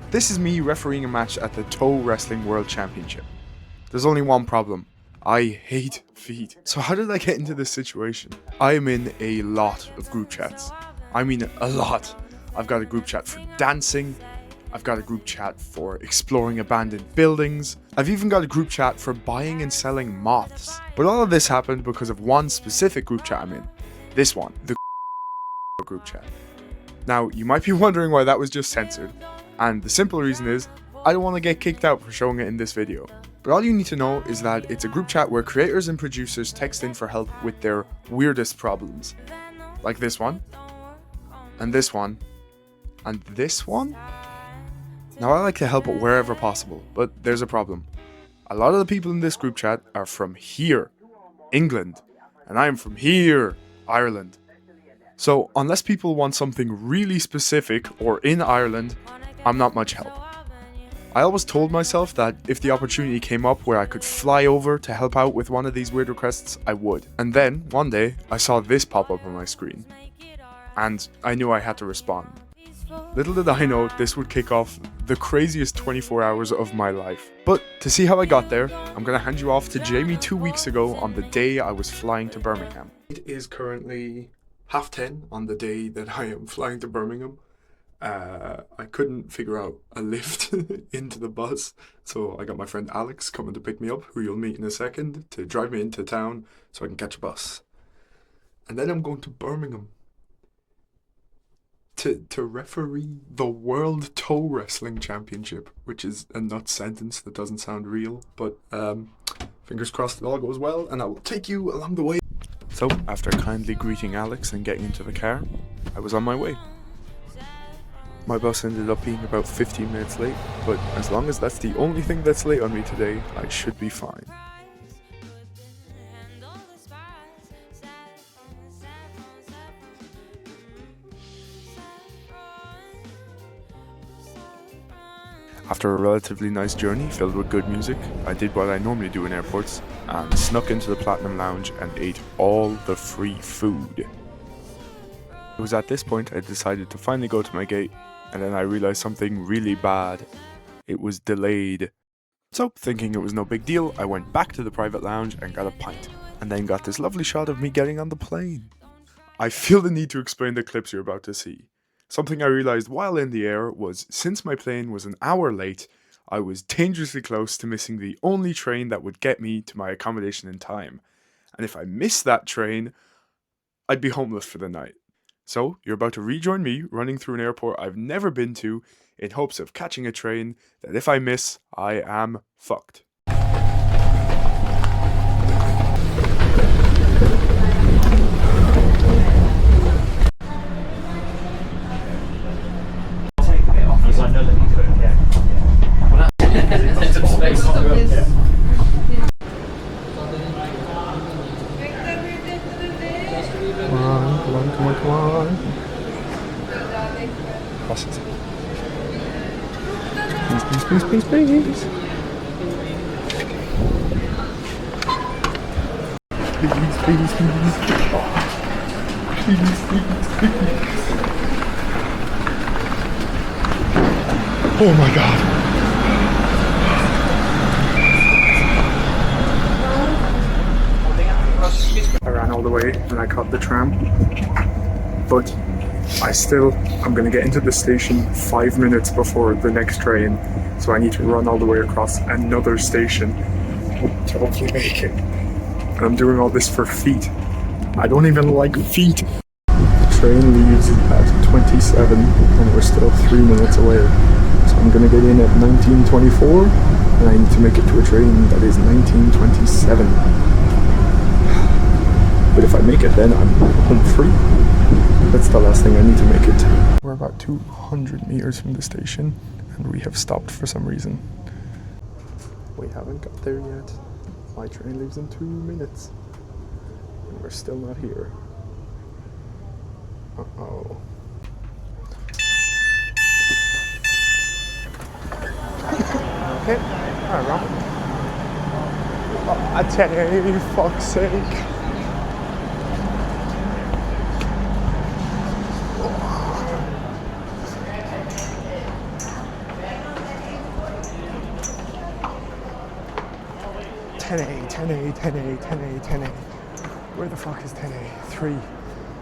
This is me refereeing a match at the Toe Wrestling World Championship. There's only one problem. I hate feet. So how did I get into this situation? I am in a lot of group chats. I mean a lot. I've got a group chat for dancing. I've got a group chat for exploring abandoned buildings. I've even got a group chat for buying and selling moths. But all of this happened because of one specific group chat I'm in. This one, the group chat. Now, you might be wondering why that was just censored. And the simple reason is, I don't want to get kicked out for showing it in this video. But all you need to know is that it's a group chat where creators and producers text in for help with their weirdest problems. Like this one. And this one. And this one? Now I like to help wherever possible, but there's a problem. A lot of the people in this group chat are from here, England, and I'm from here, Ireland. So unless people want something really specific or in Ireland, I'm not much help. I always told myself that if the opportunity came up where I could fly over to help out with one of these weird requests, I would. And then, one day, I saw this pop up on my screen. And I knew I had to respond. Little did I know this would kick off the craziest 24 hours of my life. But to see how I got there, I'm gonna hand you off to Jamie 2 weeks ago on the day I was flying to Birmingham. It is currently 10:30 on the day that I am flying to Birmingham. I couldn't figure out a lift into the bus, so I got my friend Alex coming to pick me up, who you'll meet in a second, to drive me into town so I can catch a bus. And then I'm going to Birmingham to referee the World Toe Wrestling Championship, which is a nuts sentence that doesn't sound real, but fingers crossed it all goes well, and I will take you along the way. So, after kindly greeting Alex and getting into the car, I was on my way. My bus ended up being about 15 minutes late, but as long as that's the only thing that's late on me today, I should be fine. After a relatively nice journey filled with good music, I did what I normally do in airports and snuck into the Platinum Lounge and ate all the free food. It was at this point I decided to finally go to my gate, and then I realized something really bad. It was delayed. So, thinking it was no big deal, I went back to the private lounge and got a pint, and then got this lovely shot of me getting on the plane. I feel the need to explain the clips you're about to see. Something I realized while in the air was, since my plane was an hour late, I was dangerously close to missing the only train that would get me to my accommodation in time. And if I missed that train, I'd be homeless for the night. So, you're about to rejoin me running through an airport I've never been to in hopes of catching a train that if I miss, I am fucked. Come on. Process it. Please. Please. Oh my god. I ran all the way and I caught the tram, but I'm gonna get into the station 5 minutes before the next train, so I need to run all the way across another station to hopefully make it. And I'm doing all this for feet. I don't even like feet. The train leaves at 27 and we're still 3 minutes away. So I'm gonna get in at 19:24 and I need to make it to a train that is 19:27. But if I make it, then I'm home free. That's the last thing I need to make it. We're about 200 meters from the station, and we have stopped for some reason. We haven't got there yet. My train leaves in 2 minutes, and we're still not here. Uh-oh. Okay, alright, Rob. Oh, I tell you, fuck's sake. 10A, 10A, 10A, 10A, 10A. Where the fuck is 10A? 3,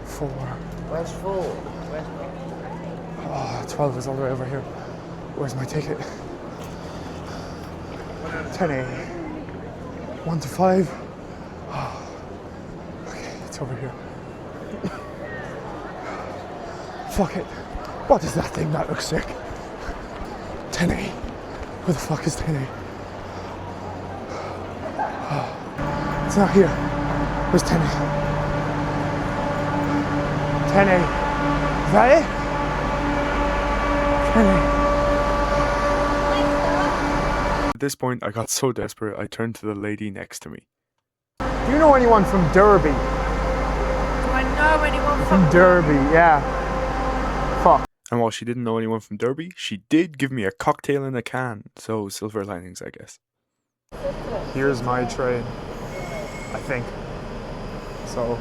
4. Where's 4? Where's 4? Oh, 12 is all the way over here. Where's my ticket? 10A. 1 to 5. Oh. Okay, it's over here. Fuck it. What is that thing that looks sick? 10A. Where the fuck is 10A? Oh. It's not here. Where's 10A? 10A. Is that it? 10A. At this point, I got so desperate, I turned to the lady next to me. Do you know anyone from Derby? Do I know anyone From Derby, yeah. Fuck. And while she didn't know anyone from Derby, she did give me a cocktail in a can. So, silver linings, I guess. Here's my train, I think. So,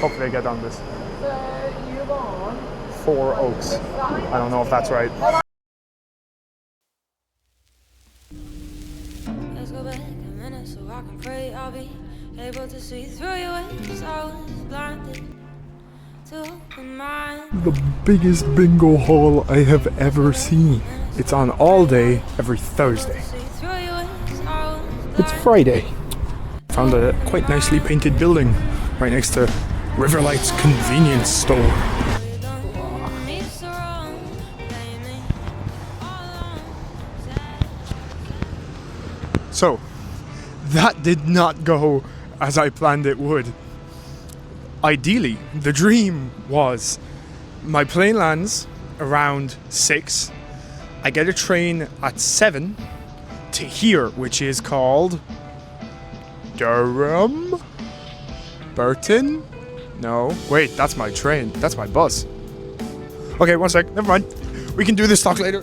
hopefully I get on this. you're on? 4 Oaks. I don't know if that's right. Let's go back a minute so I can pray I'll be able to see through your ways. I was blinded to open mind. The biggest bingo hall I have ever seen. It's on all day, every Thursday. It's Friday. Found a quite nicely painted building right next to Riverlight's convenience store. So, that did not go as I planned it would. Ideally, the dream was my plane lands around 6. I get a train at 7 to here, which is called Durham? Burton? No. Wait, that's my train. That's my bus. Okay, one sec. Never mind. We can do this talk later.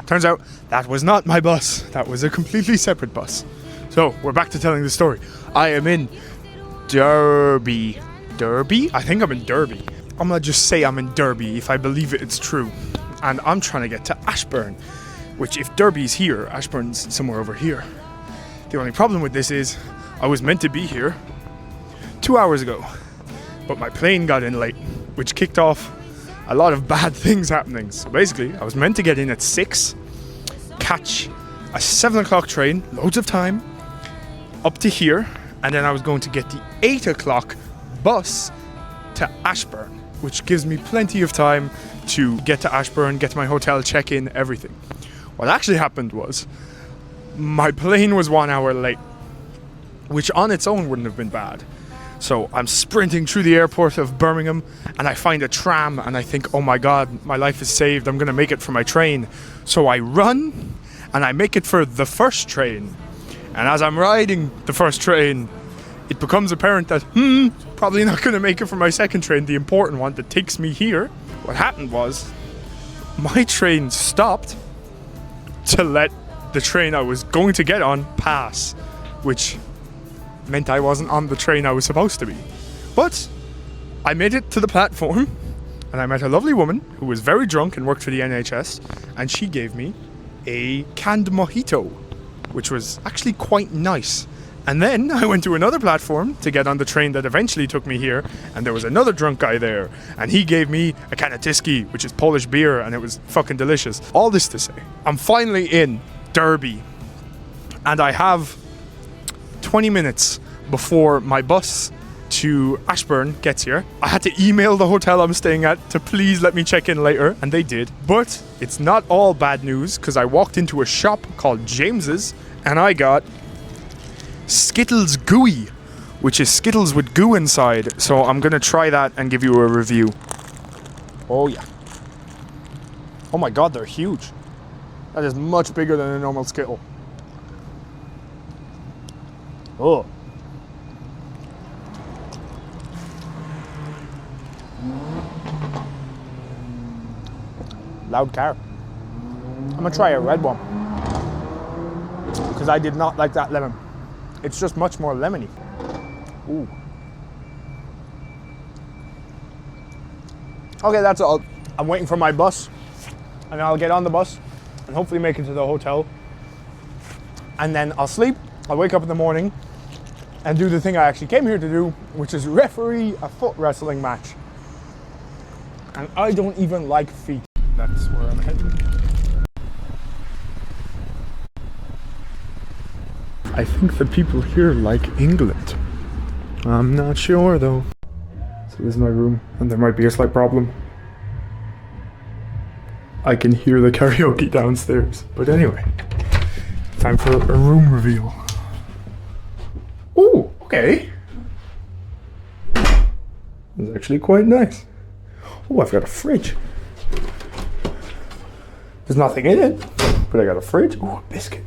Turns out that was not my bus. That was a completely separate bus. So, we're back to telling the story. I am in Derby. Derby? I think I'm in Derby. I'm gonna just say I'm in Derby. If I believe it, it's true. And I'm trying to get to Ashburn, which if Derby's here, Ashburn's somewhere over here. The only problem with this is I was meant to be here 2 hours ago, but my plane got in late, which kicked off a lot of bad things happening. So basically, I was meant to get in at 6, catch a 7 o'clock train, loads of time, up to here, and then I was going to get the 8 o'clock bus to Ashburn, which gives me plenty of time to get to Ashburn, get to my hotel, check in, everything. What actually happened was my plane was 1 hour late, which on its own wouldn't have been bad. So I'm sprinting through the airport of Birmingham and I find a tram and I think, oh my god, my life is saved, I'm gonna make it for my train. So I run and I make it for the first train. And as I'm riding the first train, it becomes apparent that, probably not gonna make it for my second train, the important one that takes me here. What happened was, my train stopped to let the train I was going to get on pass, which meant I wasn't on the train I was supposed to be. But I made it to the platform and I met a lovely woman who was very drunk and worked for the NHS, and she gave me a canned mojito, which was actually quite nice. And then I went to another platform to get on the train that eventually took me here, and there was another drunk guy there, and he gave me a can of Tyskie, which is Polish beer, and it was fucking delicious. All this to say, I'm finally in Derby, and I have 20 minutes before my bus to Ashburn gets here. I had to email the hotel I'm staying at to please let me check in later, and they did. But it's not all bad news, because I walked into a shop called James's, and I got Skittles Gooey, which is Skittles with goo inside. So I'm gonna try that and give you a review. Oh yeah. Oh my god, they're huge. That is much bigger than a normal Skittle. Oh. Loud car. I'm gonna try a red one, because I did not like that lemon. It's just much more lemony. Ooh. Okay, that's all. I'm waiting for my bus, and I'll get on the bus and hopefully make it to the hotel and then I'll sleep. I'll wake up in the morning and do the thing I actually came here to do, which is referee a foot wrestling match. And I don't even like feet. That's where I'm heading. I think the people here like England. I'm not sure though. So this is my room, and there might be a slight problem. I can hear the karaoke downstairs. But anyway, time for a room reveal. Oh, okay. It's actually quite nice. Oh, I've got a fridge. There's nothing in it, but I got a fridge. Oh, a biscuit.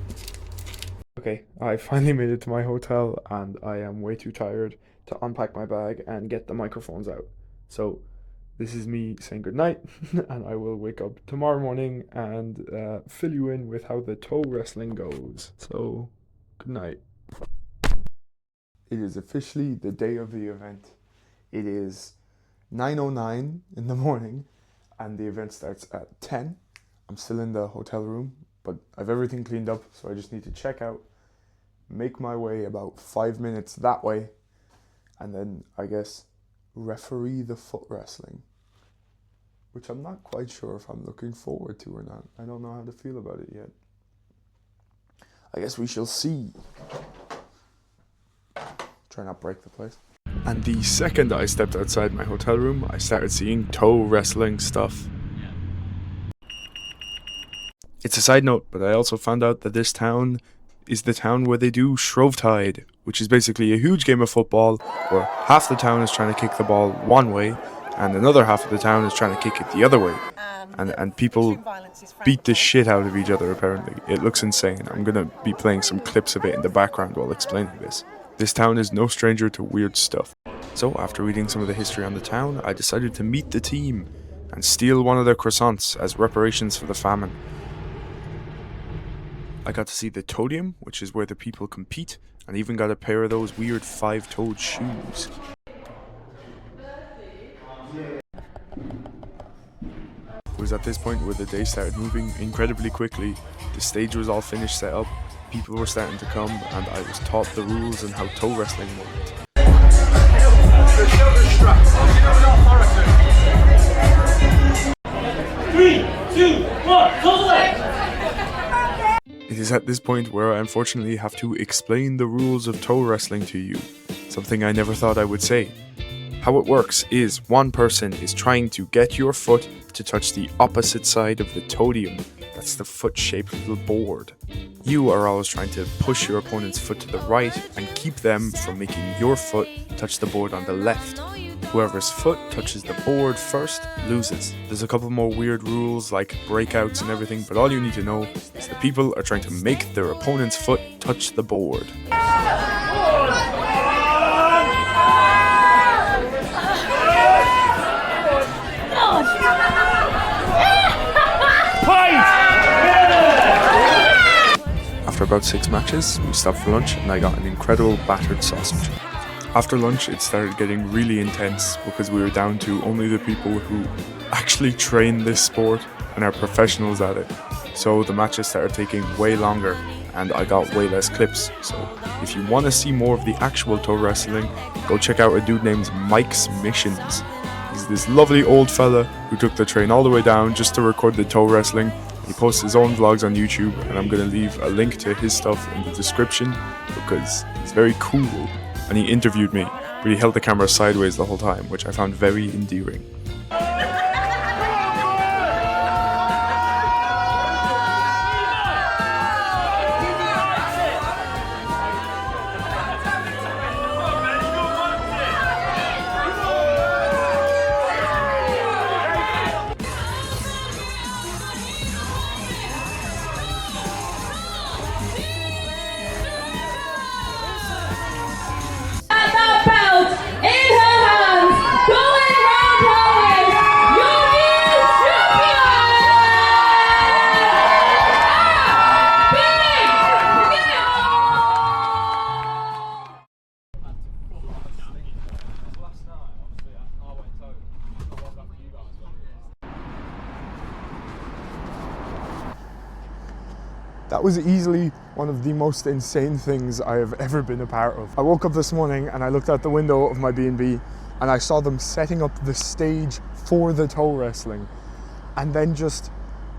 Okay, I finally made it to my hotel, and I am way too tired to unpack my bag and get the microphones out. So this is me saying goodnight, and I will wake up tomorrow morning and fill you in with how the toe wrestling goes. So, good night. It is officially the day of the event. It is 9:09 in the morning, and the event starts at 10. I'm still in the hotel room, but I've everything cleaned up, so I just need to check out, make my way about 5 minutes that way, and then I guess referee the foot wrestling, which I'm not quite sure if I'm looking forward to or not. I don't know how to feel about it yet. I guess we shall see. Try not break the place. And the second I stepped outside my hotel room, I started seeing toe wrestling stuff. It's a side note, but I also found out that this town is the town where they do Shrovetide, which is basically a huge game of football where half the town is trying to kick the ball one way and another half of the town is trying to kick it the other way. And people beat the shit out of each other, apparently. It looks insane. I'm going to be playing some clips of it in the background while explaining this. This town is no stranger to weird stuff. So after reading some of the history on the town, I decided to meet the team and steal one of their croissants as reparations for the famine. I got to see the Toadium, which is where the people compete, and even got a pair of those weird 5-toed shoes. It was at this point where the day started moving incredibly quickly. The stage was all finished, set up, people were starting to come, and I was taught the rules and how toe wrestling worked. 3, 2, 1, close the leg! It is at this point where I unfortunately have to explain the rules of toe wrestling to you, something I never thought I would say. How it works is one person is trying to get your foot to touch the opposite side of the Toadium. That's the foot-shaped little board. You are always trying to push your opponent's foot to the right and keep them from making your foot touch the board on the left. Whoever's foot touches the board first loses. There's a couple more weird rules like breakouts and everything, but all you need to know is the people are trying to make their opponent's foot touch the board. After about 6 matches, we stopped for lunch and I got an incredible battered sausage. After lunch, it started getting really intense because we were down to only the people who actually train this sport and are professionals at it. So the matches started taking way longer and I got way less clips. So if you want to see more of the actual toe wrestling, go check out a dude named Mike's Missions. He's this lovely old fella who took the train all the way down just to record the toe wrestling. He posts his own vlogs on YouTube, and I'm going to leave a link to his stuff in the description because he's very cool. And he interviewed me, but he held the camera sideways the whole time, which I found very endearing. Belt in her hands, going round her That was easily one of the most insane things I have ever been a part of. I woke up this morning and I looked out the window of my B&B and I saw them setting up the stage for the toe wrestling. And then just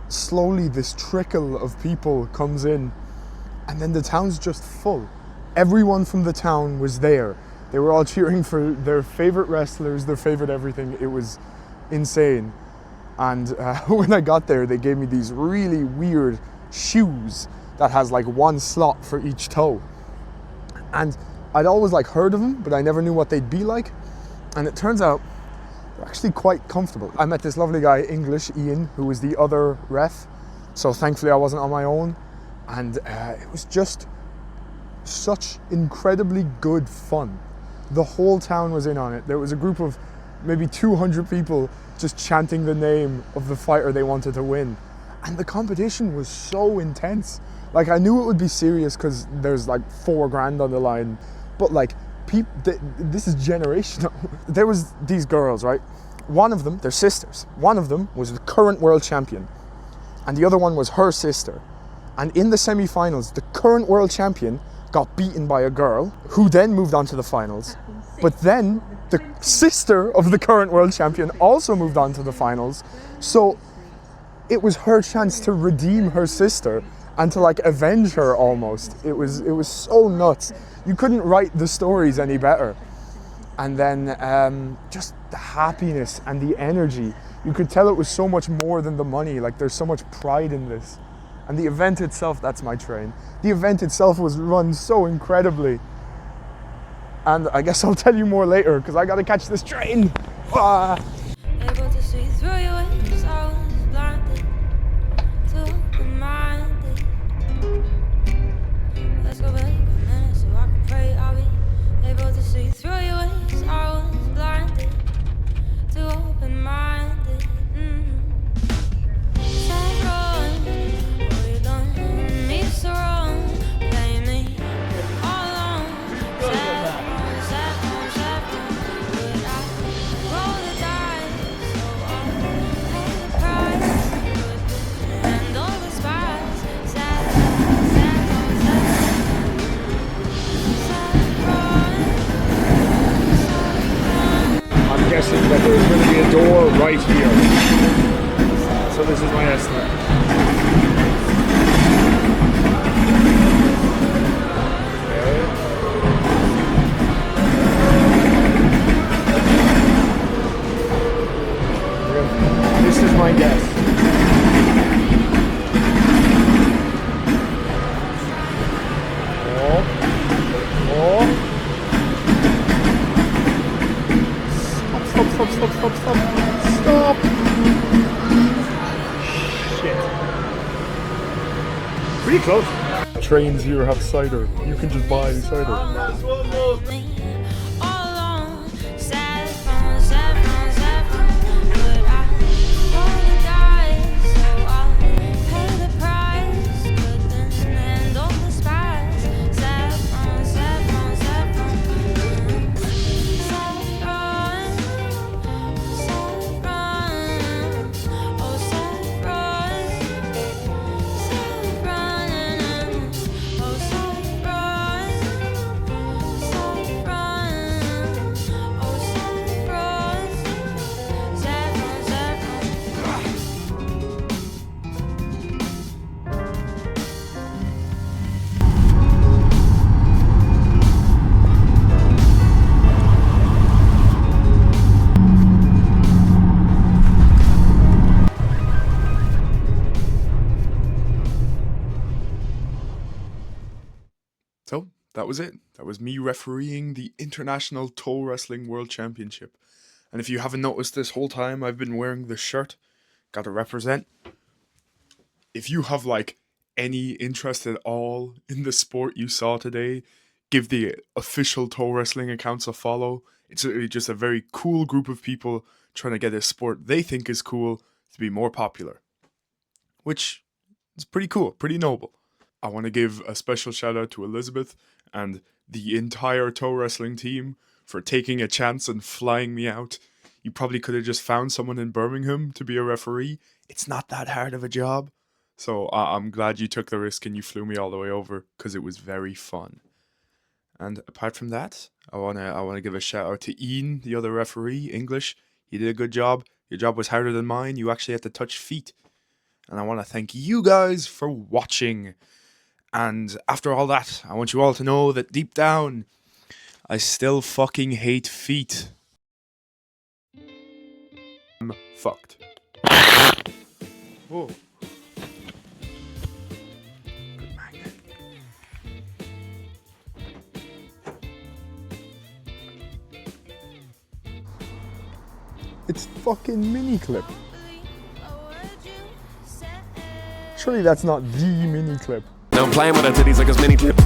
slowly this trickle of people comes in and then the town's just full. Everyone from the town was there. They were all cheering for their favorite wrestlers, their favorite everything. It was insane. And when I got there, they gave me these really weird shoes that has like one slot for each toe. And I'd always like heard of them, but I never knew what they'd be like. And it turns out they're actually quite comfortable. I met this lovely guy, English, Ian, who was the other ref. So thankfully I wasn't on my own. And it was just such incredibly good fun. The whole town was in on it. There was a group of maybe 200 people just chanting the name of the fighter they wanted to win. And the competition was so intense. Like, I knew it would be serious because there's like $4,000 on the line, but like, this is generational. There was these girls, right? One of them, they're sisters. One of them was the current world champion and the other one was her sister. And in the semi-finals, the current world champion got beaten by a girl who then moved on to the finals. But then the sister of the current world champion also moved on to the finals. So it was her chance to redeem her sister and to like avenge her almost. It was so nuts. You couldn't write the stories any better. And then just the happiness and the energy. You could tell it was so much more than the money. Like, there's so much pride in this. And the event itself, that's my train. The event itself was run so incredibly. And I guess I'll tell you more later because I gotta catch this train. Ah. Able to see through your ways, I was blinded to open-minded. Let's go back a minute so I can pray. I'll be able to see through your ways. I was blinded to open-minded. Sad run, what you done me so wrong, play me all alone. Sad run, but I roll the dice, so I'll pay the price. And all the spies, sad run. I'm guessing that there's going to be a door right here. So this is my estimate. Okay. This is my guess. Stop. Shit. Pretty close. Trains here have cider. You can just buy cider. All alone, sad fun, but I roll the dice, so I'll pay the price. Good then and all the spies, sad fun, sad run, sad run, oh sad run, oh sad So that was it. That was me refereeing the International Toe Wrestling World Championship. And if you haven't noticed this whole time, I've been wearing this shirt. Gotta represent. If you have like any interest at all in the sport you saw today, give the official toe wrestling accounts a follow. It's just a very cool group of people trying to get a sport they think is cool to be more popular. Which is pretty cool, pretty noble. I want to give a special shout out to Elizabeth and the entire toe wrestling team for taking a chance and flying me out. You probably could have just found someone in Birmingham to be a referee. It's not that hard of a job. So I'm glad you took the risk and you flew me all the way over because it was very fun. And apart from that, I wanna give a shout out to Ian, the other referee, English. He did a good job. Your job was harder than mine. You actually had to touch feet. And I want to thank you guys for watching. And after all that, I want you all to know that deep down, I still fucking hate feet. I'm fucked. Whoa. Good magnet. It's fucking mini clip. Surely that's not the mini clip. I'm playing with her titties like it's mini clip.